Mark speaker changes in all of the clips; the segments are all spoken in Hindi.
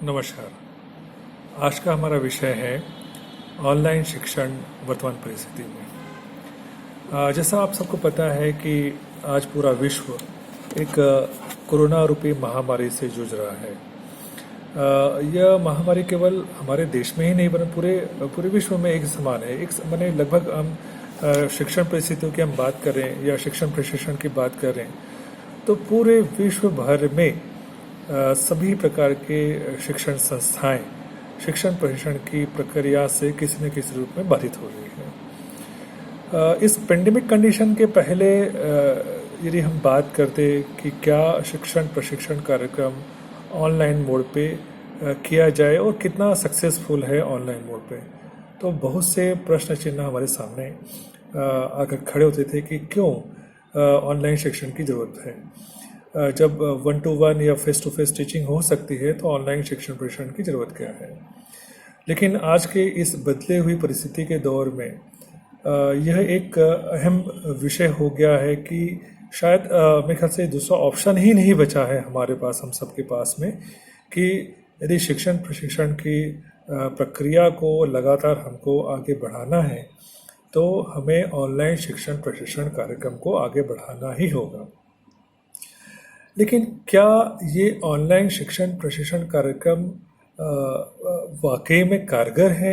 Speaker 1: नमस्कार। आज का हमारा विषय है ऑनलाइन शिक्षण वर्तमान परिस्थिति में। जैसा आप सबको पता है कि आज पूरा विश्व एक कोरोना रूपी महामारी से जूझ रहा है। यह महामारी केवल हमारे देश में ही नहीं बल्कि पूरे विश्व में एक समान है। एक माने लगभग हम शिक्षण परिस्थितियों की हम बात करें या शिक्षण प्रशिक्षण की बात करें तो पूरे विश्व भर में सभी प्रकार के शिक्षण संस्थाएं शिक्षण प्रशिक्षण की प्रक्रिया से किसी न किसी रूप में बाधित हो रही है। इस पेंडेमिक कंडीशन के पहले यदि हम बात करते कि क्या शिक्षण प्रशिक्षण कार्यक्रम ऑनलाइन मोड पे किया जाए और कितना सक्सेसफुल है ऑनलाइन मोड पे, तो बहुत से प्रश्न चिन्ह हमारे सामने आकर खड़े होते थे कि क्यों ऑनलाइन शिक्षण की ज़रूरत है। जब 1-to-1 या फेस टू फेस टीचिंग हो सकती है तो ऑनलाइन शिक्षण प्रशिक्षण की ज़रूरत क्या है। लेकिन आज के इस बदले हुई परिस्थिति के दौर में यह एक अहम विषय हो गया है कि शायद मेरे ख्याल से दूसरा ऑप्शन ही नहीं बचा है हमारे पास, हम सबके पास में, कि यदि शिक्षण प्रशिक्षण की प्रक्रिया को लगातार हमको आगे बढ़ाना है तो हमें ऑनलाइन शिक्षण प्रशिक्षण कार्यक्रम को आगे बढ़ाना ही होगा। लेकिन क्या ये ऑनलाइन शिक्षण प्रशिक्षण कार्यक्रम वाकई में कारगर है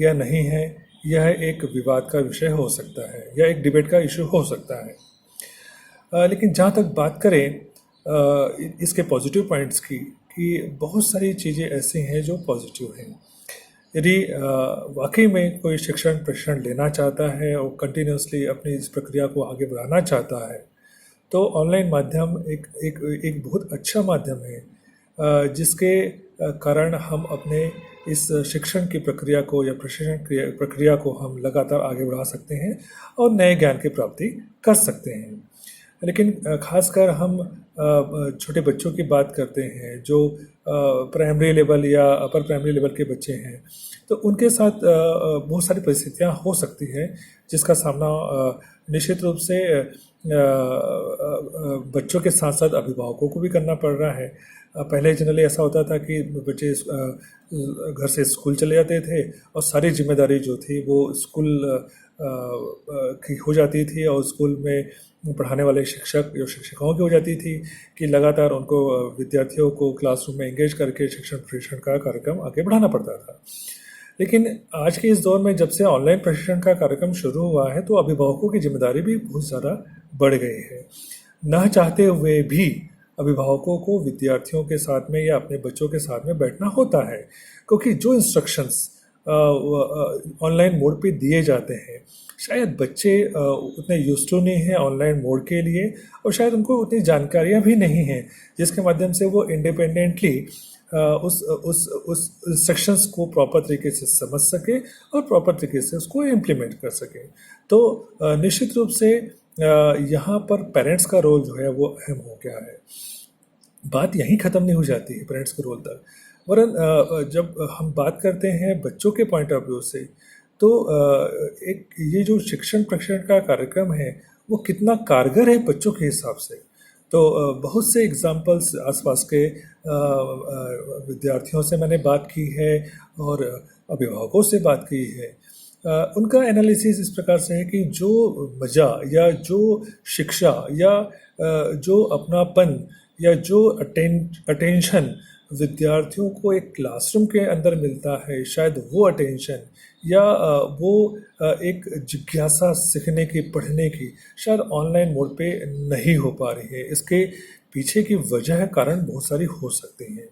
Speaker 1: या नहीं है, यह एक विवाद का विषय हो सकता है या एक डिबेट का इशू हो सकता है। लेकिन जहाँ तक बात करें इसके पॉजिटिव पॉइंट्स की, कि बहुत सारी चीज़ें ऐसी हैं जो पॉजिटिव हैं। यदि वाकई में कोई शिक्षण प्रशिक्षण लेना चाहता है और कंटिन्यूसली अपनी इस प्रक्रिया को आगे बढ़ाना चाहता है तो ऑनलाइन माध्यम एक बहुत अच्छा माध्यम है जिसके कारण हम अपने इस शिक्षण की प्रक्रिया को या प्रशिक्षण प्रक्रिया को हम लगातार आगे बढ़ा सकते हैं और नए ज्ञान की प्राप्ति कर सकते हैं। लेकिन खासकर हम छोटे बच्चों की बात करते हैं जो प्राइमरी लेवल या अपर प्राइमरी लेवल के बच्चे हैं, तो उनके साथ बहुत सारी परिस्थितियां हो सकती हैं जिसका सामना निश्चित रूप से बच्चों के साथ साथ अभिभावकों को भी करना पड़ रहा है। पहले जनरली ऐसा होता था कि बच्चे घर से स्कूल चले जाते थे और सारी जिम्मेदारी जो थी वो स्कूल की हो जाती थी और स्कूल में पढ़ाने वाले शिक्षक या शिक्षिकाओं की हो जाती थी कि लगातार उनको विद्यार्थियों को क्लासरूम में एंगेज करके शिक्षण प्रशिक्षण का कार्यक्रम आगे बढ़ाना पड़ता था। लेकिन आज के इस दौर में जब से ऑनलाइन प्रशिक्षण का कार्यक्रम शुरू हुआ है तो अभिभावकों की जिम्मेदारी भी बहुत ज़्यादा बढ़ गई है। न चाहते हुए भी अभिभावकों को विद्यार्थियों के साथ में या अपने बच्चों के साथ में बैठना होता है, क्योंकि जो इंस्ट्रक्शंस ऑनलाइन मोड पे दिए जाते हैं शायद बच्चे उतने यूज्ड टू नहीं हैं ऑनलाइन मोड के लिए, और शायद उनको उतनी जानकारियाँ भी नहीं हैं जिसके माध्यम से वो इंडिपेंडेंटली उस इंस्ट्रक्शंस को प्रॉपर तरीके से समझ सके और प्रॉपर तरीके से उसको इम्प्लीमेंट कर सके। तो निश्चित रूप से यहाँ पर पेरेंट्स का रोल जो है वो अहम हो गया है। बात यहीं ख़त्म नहीं हो जाती है पेरेंट्स के रोल तक, वरन जब हम बात करते हैं बच्चों के पॉइंट ऑफ व्यू से तो एक ये जो शिक्षण प्रशिक्षण का कार्यक्रम है वो कितना कारगर है बच्चों के हिसाब से। तो बहुत से एग्जाम्पल्स आसपास के विद्यार्थियों से मैंने बात की है और अभिभावकों से बात की है। उनका एनालिसिस इस प्रकार से है कि जो मज़ा या जो शिक्षा या जो अपनापन या जो अटेंशन विद्यार्थियों को एक क्लासरूम के अंदर मिलता है, शायद वो अटेंशन या वो एक जिज्ञासा सीखने की पढ़ने की शायद ऑनलाइन मोड पे नहीं हो पा रही है। इसके पीछे की वजह कारण बहुत सारी हो सकती हैं।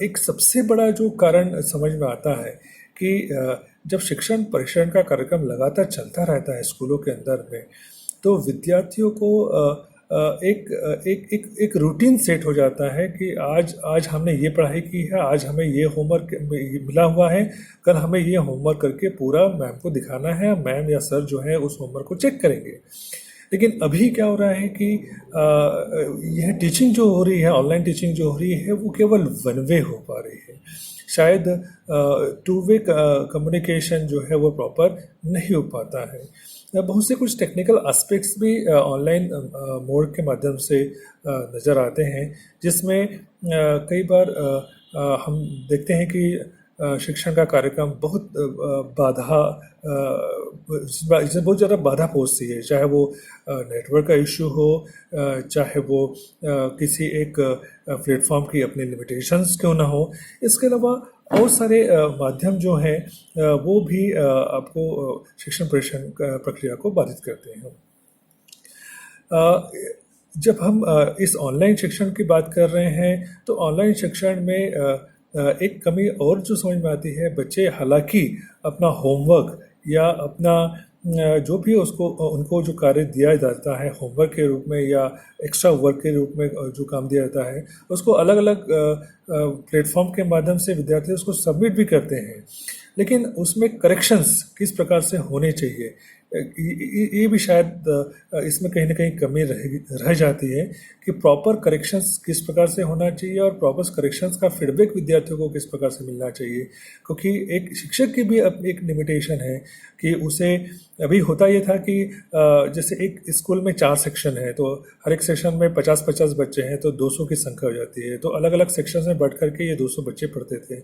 Speaker 1: एक सबसे बड़ा जो कारण समझ में आता है कि जब शिक्षण प्रशिक्षण का कार्यक्रम लगातार चलता रहता है स्कूलों के अंदर में तो विद्यार्थियों को एक रूटीन सेट हो जाता है कि आज हमने ये पढ़ाई की है, आज हमें ये होमवर्क मिला हुआ है, कल हमें ये होमवर्क करके पूरा मैम को दिखाना है, मैम या सर जो है उस होमवर्क को चेक करेंगे। लेकिन अभी क्या हो रहा है कि यह टीचिंग जो हो रही है, ऑनलाइन टीचिंग जो हो रही है वो केवल वन वे हो पा रही है। शायद टू वे कम्युनिकेशन जो है वो प्रॉपर नहीं हो पाता है। बहुत से कुछ टेक्निकल एस्पेक्ट्स भी ऑनलाइन मोड के माध्यम से नज़र आते हैं, जिसमें कई बार हम देखते हैं कि शिक्षण का कार्यक्रम बहुत बाधा इसमें बहुत ज़्यादा बाधा पहुंचती है, चाहे वो नेटवर्क का इशू हो, चाहे वो किसी एक प्लेटफॉर्म की अपनी लिमिटेशंस क्यों ना हो। इसके अलावा बहुत सारे माध्यम जो हैं वो भी आपको शिक्षण प्रक्रिया को बाधित करते हैं। जब हम इस ऑनलाइन शिक्षण की बात कर रहे हैं तो ऑनलाइन शिक्षण में एक कमी और जो समझ में आती है, बच्चे हालांकि अपना होमवर्क या अपना जो भी उनको जो कार्य दिया जाता है होमवर्क के रूप में या एक्स्ट्रा वर्क के रूप में जो काम दिया जाता है, उसको अलग अलग प्लेटफॉर्म के माध्यम से विद्यार्थी उसको सबमिट भी करते हैं, लेकिन उसमें करेक्शंस किस प्रकार से होने चाहिए ये भी शायद इसमें कहीं ना कहीं कमी रह जाती है कि प्रॉपर करेक्शंस किस प्रकार से होना चाहिए और प्रॉपर करेक्शंस का फीडबैक विद्यार्थियों को किस प्रकार से मिलना चाहिए। क्योंकि एक शिक्षक की भी अपनी एक लिमिटेशन है कि उसे अभी होता ये था कि जैसे एक स्कूल में 4 सेक्शन है, तो हर एक सेक्शन में 50-50 बच्चे हैं, तो 200 की संख्या हो जाती है, तो अलग अलग सेक्शन में बढ़ करके ये 200 बच्चे पढ़ते थे।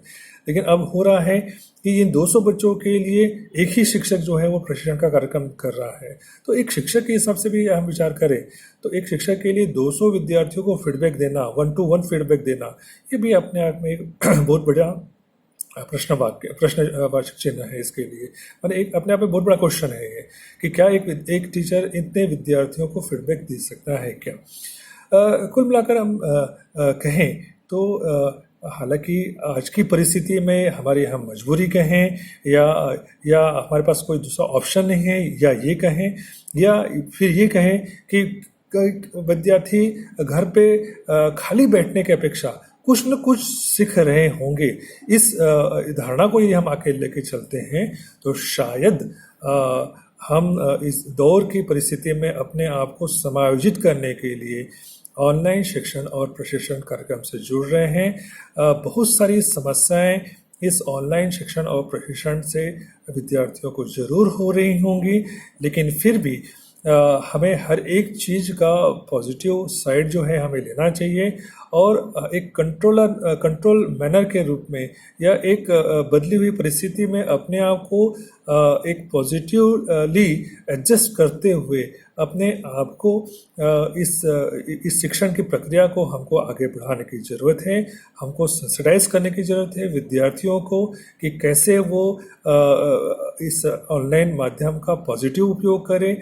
Speaker 1: लेकिन अब हो रहा है कि इन 200 बच्चों के लिए एक ही शिक्षक जो है वो प्रशिक्षण का कार्यक्रम कर रहा है। तो एक शिक्षक के हिसाब से भी हम विचार करें तो एक शिक्षक के लिए 200 विद्यार्थियों को फीडबैक देना, 1-to-1 फीडबैक देना, ये भी अपने आप में एक बहुत बड़ा प्रश्नवाचक चिन्ह है इसके लिए। मैंने एक अपने आप में बहुत बड़ा क्वेश्चन है ये कि क्या एक टीचर इतने विद्यार्थियों को फीडबैक दे सकता है क्या। कुल मिलाकर हम कहें तो हालांकि आज की परिस्थिति में हमारी हम मजबूरी कहें या हमारे पास कोई दूसरा ऑप्शन नहीं है, या ये कहें या फिर ये कहें कि विद्यार्थी घर पे खाली बैठने की अपेक्षा कुछ न कुछ सीख रहे होंगे, इस धारणा को यदि हम आके लेके चलते हैं तो शायद हम इस दौर की परिस्थिति में अपने आप को समायोजित करने के लिए ऑनलाइन शिक्षण और प्रशिक्षण कार्यक्रम से जुड़ रहे हैं। बहुत सारी समस्याएं इस ऑनलाइन शिक्षण और प्रशिक्षण से विद्यार्थियों को जरूर हो रही होंगी, लेकिन फिर भी हमें हर एक चीज़ का पॉजिटिव साइड जो है हमें लेना चाहिए और एक कंट्रोल मैनर के रूप में या एक बदली हुई परिस्थिति में अपने आप को एक पॉजिटिवली एडजस्ट करते हुए अपने आप को इस शिक्षण की प्रक्रिया को हमको आगे बढ़ाने की ज़रूरत है। हमको सेंसिटाइज करने की ज़रूरत है विद्यार्थियों को कि कैसे वो इस ऑनलाइन माध्यम का पॉजिटिव उपयोग करें,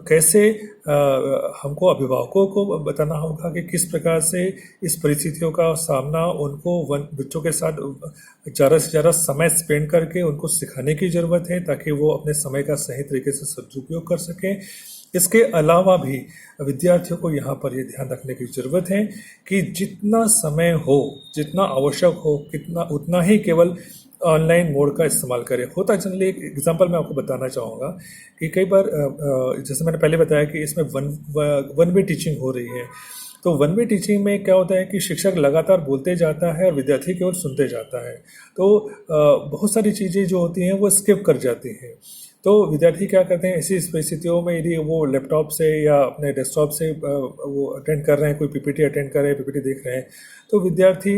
Speaker 1: कैसे हमको अभिभावकों को बताना होगा कि किस प्रकार से इस परिस्थितियों का सामना उनको बच्चों के साथ ज़्यादा से ज़्यादा समय स्पेंड करके उनको सिखाने की ज़रूरत है ताकि वो अपने समय का सही तरीके से सदुपयोग कर सकें। इसके अलावा भी विद्यार्थियों को यहाँ पर ये ध्यान रखने की ज़रूरत है कि जितना समय हो, जितना आवश्यक हो, उतना ही केवल ऑनलाइन मोड का इस्तेमाल करें। होता जनरली एक एग्जांपल मैं आपको बताना चाहूँगा कि कई बार जैसे मैंने पहले बताया कि इसमें वन वे टीचिंग हो रही है, तो वन वे टीचिंग में क्या होता है कि शिक्षक लगातार बोलते जाता है और विद्यार्थी केवल सुनते जाता है, तो बहुत सारी चीज़ें जो होती हैं वो स्किप कर जाती हैं। तो विद्यार्थी क्या करते हैं ऐसी परिस्थितियों में, यदि वो लैपटॉप से या अपने डेस्कटॉप से वो अटेंड कर रहे हैं, कोई पीपीटी अटेंड कर रहे हैं, पीपीटी देख रहे हैं, तो विद्यार्थी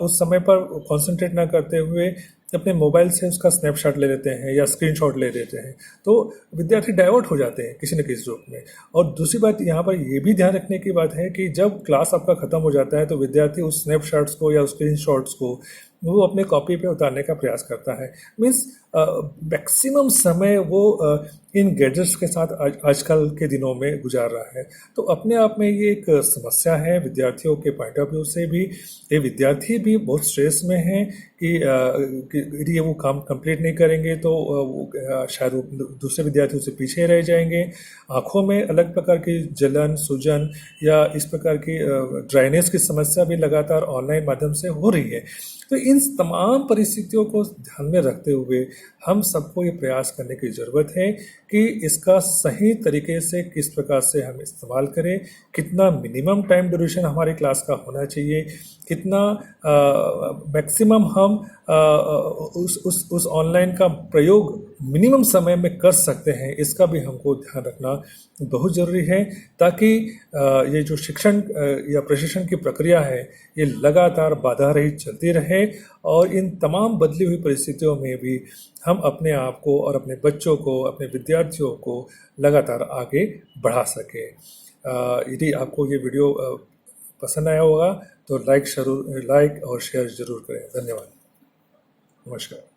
Speaker 1: उस समय पर कॉन्सेंट्रेट ना करते हुए अपने मोबाइल से उसका स्नैपशॉट ले लेते हैं या स्क्रीनशॉट ले लेते हैं, तो विद्यार्थी डाइवर्ट हो जाते हैं किसी न किसी रूप में। और दूसरी बात यहाँ पर ये भी ध्यान रखने की बात है कि जब क्लास आपका ख़त्म हो जाता है तो विद्यार्थी उस स्नैपशॉट्स को या स्क्रीनशॉट्स को वो अपने कॉपी पे उतारने का प्रयास करता है। मीन्स मैक्सिमम समय वो इन गैजेट्स के साथ आजकल के दिनों में गुजार रहा है। तो अपने आप में ये एक समस्या है विद्यार्थियों के पॉइंट ऑफ व्यू से भी। ये विद्यार्थी भी बहुत स्ट्रेस में हैं कि यदि वो काम कंप्लीट नहीं करेंगे तो वो शायद दूसरे विद्यार्थियों से पीछे रह जाएंगे। आँखों में अलग प्रकार की जलन, सूजन या इस प्रकार की ड्राइनेस की समस्या भी लगातार ऑनलाइन माध्यम से हो रही है। तो इन तमाम परिस्थितियों को ध्यान में रखते हुए हम सबको ये प्रयास करने की ज़रूरत है कि इसका सही तरीके से किस प्रकार से हम इस्तेमाल करें, कितना मिनिमम टाइम ड्यूरेशन हमारी क्लास का होना चाहिए, कितना मैक्सिमम हम उस ऑनलाइन का प्रयोग मिनिमम समय में कर सकते हैं, इसका भी हमको ध्यान रखना बहुत ज़रूरी है, ताकि ये जो शिक्षण या प्रशिक्षण की प्रक्रिया है ये लगातार बाधा रहित चलती रहे और इन तमाम बदली हुई परिस्थितियों में भी हम अपने आप को और अपने बच्चों को, अपने विद्यार्थियों को लगातार आगे बढ़ा सकें। यदि आपको ये वीडियो पसंद आया होगा तो लाइक और शेयर जरूर करें। धन्यवाद। नमस्कार।